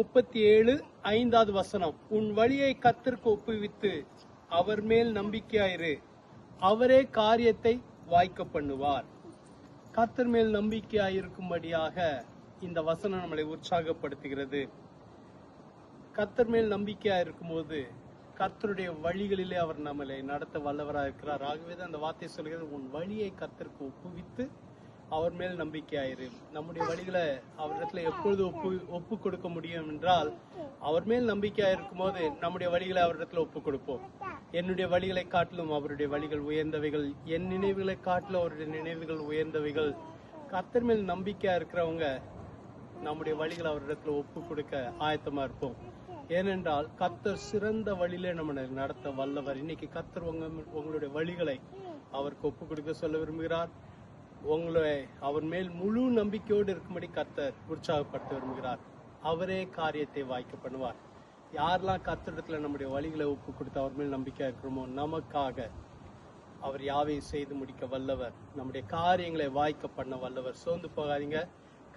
37:5 உன் வழியை கர்த்தருக்கு ஒப்புவித்து அவர் மேல் நம்பிக்கையாயிரு, அவரே காரியத்தை வாய்க்க பண்ணுவார். கர்த்தர் மேல் நம்பிக்கையாயிருக்கும்படியாக இந்த வசனம் நம்மளை உற்சாகப்படுத்துகிறது. கர்த்தர் மேல் நம்பிக்கையா இருக்கும்போது கர்த்தருடைய வழிகளிலே அவர் நம்மளை நடத்த வல்லவராக இருக்கிறார். ஆகவேதான் அந்த வார்த்தை சொல்கிறது, உன் வழியை கர்த்தருக்கு ஒப்புவித்து அவர் மேல் நம்பிக்கையாயிரு. நம்முடைய வழிகளை அவரிடத்துல எப்பொழுது ஒப்பு கொடுக்க முடியும் என்றால், அவர் மேல் நம்பிக்கையா இருக்கும் போது நம்முடைய வழிகளை அவரிடத்துல ஒப்பு கொடுப்போம். என்னுடைய வழிகளை காட்டிலும் அவருடைய வழிகள் உயர்ந்தவைகள், என் நினைவுகளை காட்டிலும் அவருடைய நினைவுகள் உயர்ந்தவைகள். கர்த்தர் மேல் நம்பிக்கையா இருக்கிறவங்க நம்முடைய வழிகளை அவரிடத்துல ஒப்பு கொடுக்க ஆயத்தமா இருப்போம். ஏனென்றால் கர்த்தர் சிறந்த வழியிலே நம்மளை நடத்த வல்லவர். இன்னைக்கு கர்த்தர் உங்களுடைய வழிகளை அவருக்கு ஒப்பு கொடுக்க சொல்ல விரும்புகிறார். உங்களை அவர் மேல் முழு நம்பிக்கையோடு இருக்கும்படி கர்த்தர் உற்சாகப்படுத்த விரும்புகிறார். அவரே காரியத்தை வாய்க்க பண்ணுவார். யாரெல்லாம் கர்த்தரிடத்துல நம்முடைய வழிகளை ஒப்பு கொடுத்து அவர் மேல் நம்பிக்கையா இருக்கிறோமோ, நமக்காக அவர் யாவையும் செய்து முடிக்க வல்லவர். நம்முடைய காரியங்களை வாய்க்க பண்ண வல்லவர். சோர்ந்து போகாதீங்க,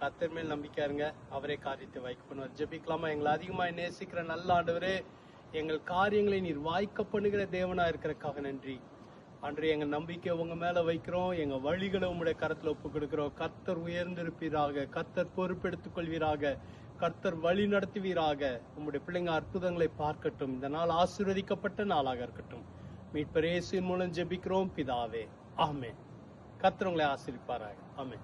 கர்த்தர் மேல் நம்பிக்கையா இருங்க, அவரே காரியத்தை வாய்க்க பண்ணுவார். ஜெபிக்கலாமா? எங்களை அதிகமாய் நேசிக்கிற நல்ல ஆண்டவரே, எங்கள் காரியங்களை நீர் வாய்க்க பண்ணுகிற தேவனா இருக்கிறதுக்காக நன்றி. அன்று எங்க நம்பிக்கை உங்க மேல வைக்கிறோம், எங்க வழிகளை உங்களுடைய கரத்துல ஒப்பு கொடுக்கிறோம். கர்த்தர் உயர்ந்திருப்பீராக, கர்த்தர் பொறுப்பெடுத்துக் கொள்வீராக, கர்த்தர் வழி நடத்துவீராக. உங்களுடைய பிள்ளைங்க அற்புதங்களை பார்க்கட்டும். இந்த நாள் ஆசீர்வதிக்கப்பட்ட நாளாக இருக்கட்டும். மீட்பர் இயேசுவின் மூலம் ஜெபிக்கிறோம் பிதாவே, ஆமென். கர்த்தர் உங்களை ஆசீர்வதிப்பாராக. ஆமென்.